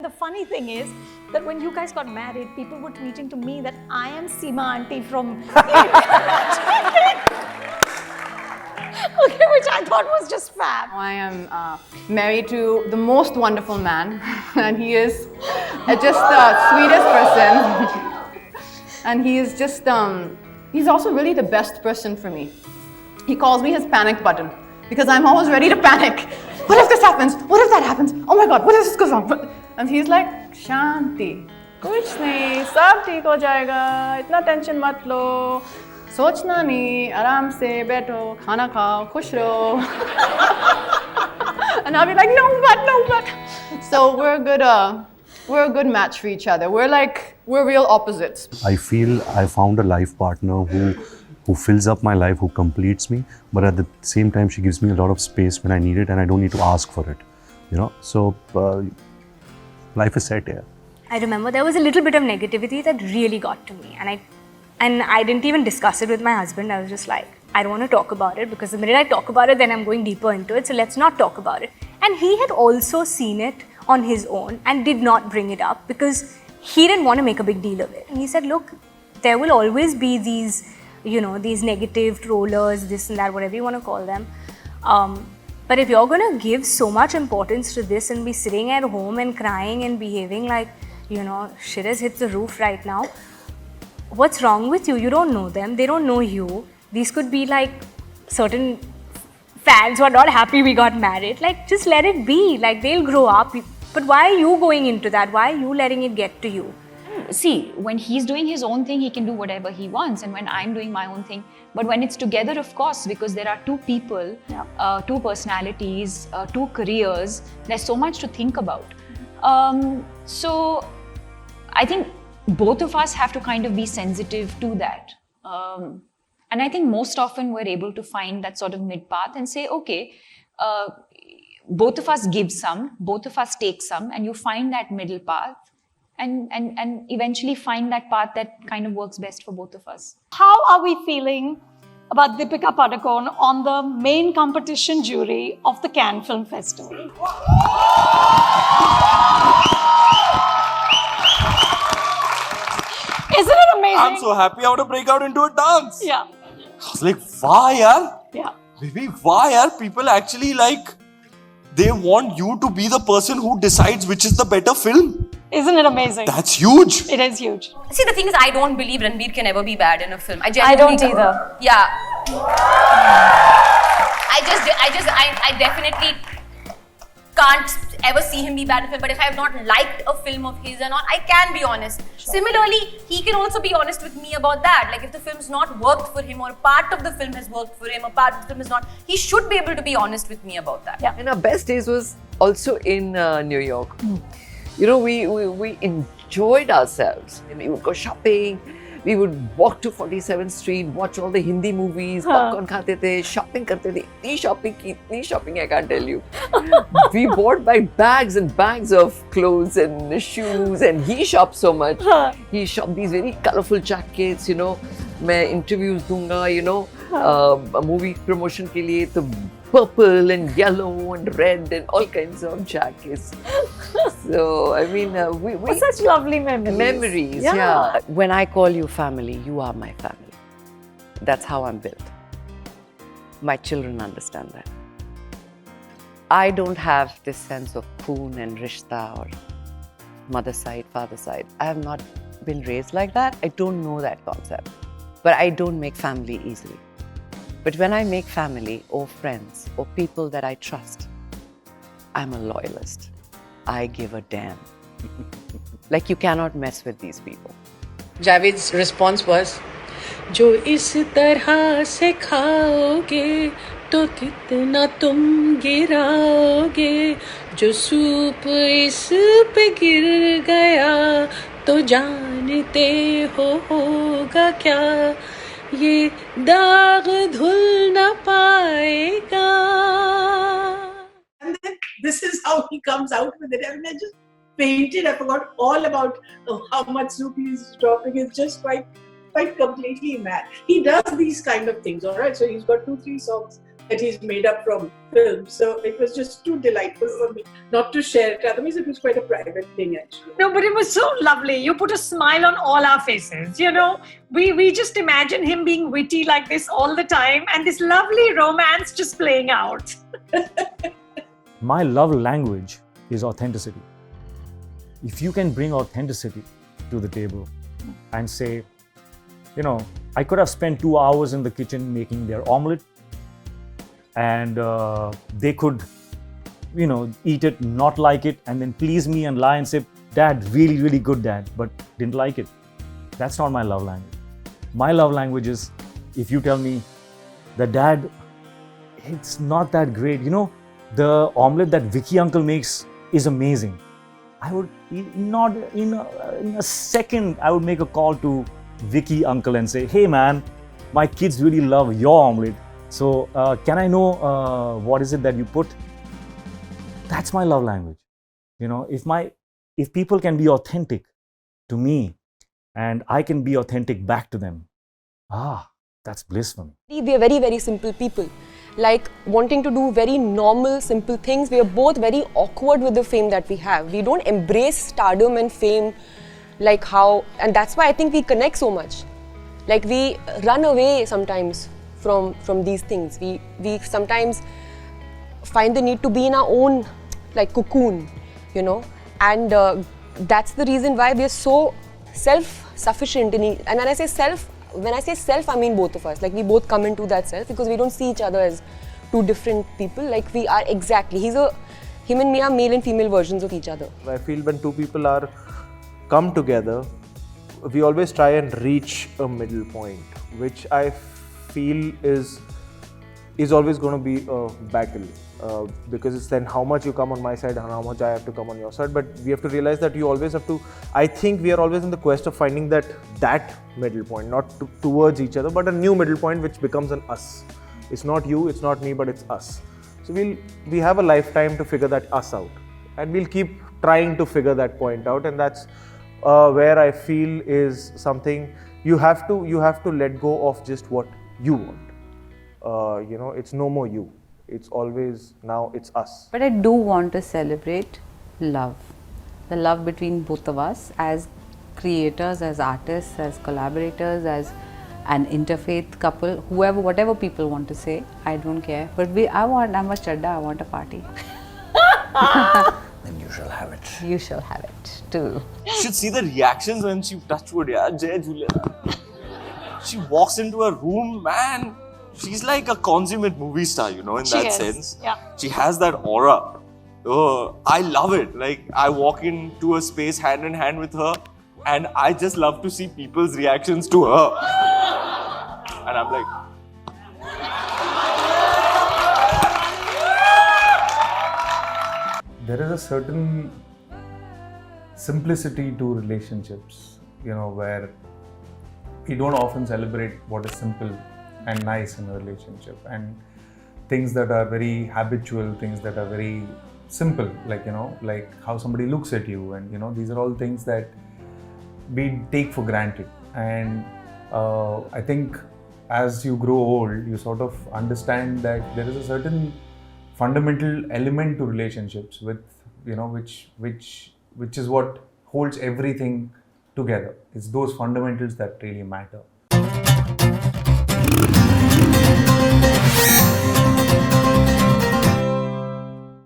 the funny thing is that when you guys got married, people were tweeting to me that I am Seema auntie from okay, which I thought was just fab. I am married to the most wonderful man, and he is just the sweetest person. And he is just, he's also really the best person for me. He calls me his panic button because I'm always ready to panic. What if this happens? What if that happens? Oh my God, what if this goes wrong? And he's like, Shanti, kuch nahi, sab theek ho jayega, itna tension mat lo. सोचना नहीं, आराम से बैठो, खाना खाओ, खुश रहो. And I'll be like, no, but. So we're a good match for each other. We're real opposites. I feel I found a life partner who fills up my life, who completes me, but at the same time she gives me a lot of space when I need it and I don't need to ask for it. You know, so life is set here. I remember there was a little bit of negativity that really got to me, and I didn't even discuss it with my husband. I was just like, I don't want to talk about it because the minute I talk about it, then I'm going deeper into it. So let's not talk about it. And he had also seen it on his own and did not bring it up because he didn't want to make a big deal of it. And he said, look, there will always be these, these negative trollers, this and that, whatever you want to call them. But if you're going to give so much importance to this and be sitting at home and crying and behaving like, shit has hit the roof right now, what's wrong with you? You don't know them. They don't know you. These could be like certain fans who are not happy we got married. Like, just let it be. Like, they'll grow up. But why are you going into that? Why are you letting it get to you? See, when he's doing his own thing, he can do whatever he wants. And when I'm doing my own thing. But when it's together, of course, because there are two people, two personalities, two careers, there's so much to think about. So I think both of us have to kind of be sensitive to that. And I think most often we're able to find that sort of mid path and say, okay, both of us give some, both of us take some, and you find that middle path and eventually find that path that kind of works best for both of us. How are we feeling about Deepika Padukone on the main competition jury of the Cannes Film Festival? Isn't it amazing? I'm so happy I want to break out into a dance. Yeah. I was like, why, yaar? Yeah. Baby, why are people actually like, they want you to be the person who decides which is the better film? Isn't it amazing? That's huge. It is huge. See, the thing is, I don't believe Ranbir can ever be bad in a film. I don't either. Yeah. I definitely can't ever see him be bad in a film. But if I have not liked a film of his or not, I can be honest. Sure. Similarly, he can also be honest with me about that. Like, if the film's not worked for him, or part of the film has worked for him, or part of the film is not, he should be able to be honest with me about that. Yeah. And our best days was also in New York. We enjoyed ourselves. We would go shopping. We would walk to 47th Street, watch all the Hindi movies, popcorn khate the, shopping karte the. Itni shopping, I can't tell you. We bought like bags and bags of clothes and shoes, and he shopped so much. He shopped these very colorful jackets, मैं interviews दूंगा, a movie promotion के लिए तो purple and yellow and red and all kinds of jackets. So, I mean, we such lovely memories. Memories, yeah. When I call you family, you are my family. That's how I'm built. My children understand that. I don't have this sense of poon and rishta or mother side, father side. I have not been raised like that. I don't know that concept. But I don't make family easily. But when I make family or friends or people that I trust, I'm a loyalist. I give a damn. Like, you cannot mess with these people. Javed's response was, जो इस तरह से खाओगे तो कितना तुम गिराओगे जो soup इस पे गिर गया तो जानते हो होगा क्या ये दाग धुल न पाएगा. And then this is how he comes out with it. I mean, I just fainted. I forgot all about how much soup he's dropping. It's just quite completely mad. He does these kind of things, all right? So he's got 2-3 songs that he's made up from film. So it was just too delightful for me not to share it. Otherwise, it was quite a private thing, actually. No, but it was so lovely. You put a smile on all our faces. You know, we just imagine him being witty like this all the time, and this lovely romance just playing out. My love language is authenticity. If you can bring authenticity to the table and say, you know, I could have spent 2 hours in the kitchen making their omelette, and they could, you know, eat it, not like it, and then please me and lie and say, Dad, really, really good, Dad, but didn't like it. That's not my love language. My love language is if you tell me that, Dad, it's not that great. You know, the omelette that Vicky uncle makes is amazing. I would not in a second. I would make a call to Vicky uncle and say, "Hey man, my kids really love your omelette. So can I know what is it that you put?" That's my love language. You know, if people can be authentic to me, and I can be authentic back to them, that's bliss for me. We are very, very simple people. Like wanting to do very normal, simple things. We are both very awkward with the fame that we have. We don't embrace stardom and fame like how, and that's why I think we connect so much. Like we run away sometimes from these things. We sometimes find the need to be in our own like cocoon, you know, and that's the reason why we are so self-sufficient. And when I say self, I mean both of us. Like we both come into that self because we don't see each other as two different people. Like we are exactly. Him and me are male and female versions of each other. I feel when two people are come together, we always try and reach a middle point, which I feel is always going to be a battle. Because it's then how much you come on my side and how much I have to come on your side. But we have to realize that you always have to, I think we are always in the quest of finding that middle point, not towards each other, but a new middle point which becomes an us. It's not you, it's not me, but it's us. So we have a lifetime to figure that us out. And we'll keep trying to figure that point out. And that's where I feel is something you have to let go of just what you want. You know, it's no more you. It's always now it's us. But I do want to celebrate love. The love between both of us as creators, as artists, as collaborators, as an interfaith couple, whatever people want to say, I don't care. But I'm a chadda, I want a party. Then you shall have it. You shall have it too. You should see the reactions when she touched wood. Yeah, Jai Jhulenaal. She walks into a room, man. She's like a consummate movie star, you know, in that sense. Yeah. She has that aura. Oh, I love it. Like, I walk into a space hand in hand with her, and I just love to see people's reactions to her. And I'm like, there is a certain simplicity to relationships, you know, where we don't often celebrate what is simple and nice in a relationship, and things that are very habitual, things that are very simple, like, you know, like how somebody looks at you, and, you know, these are all things that we take for granted. And I think as you grow old, you sort of understand that there is a certain fundamental element to relationships with, you know, which is what holds everything together. It's those fundamentals that really matter.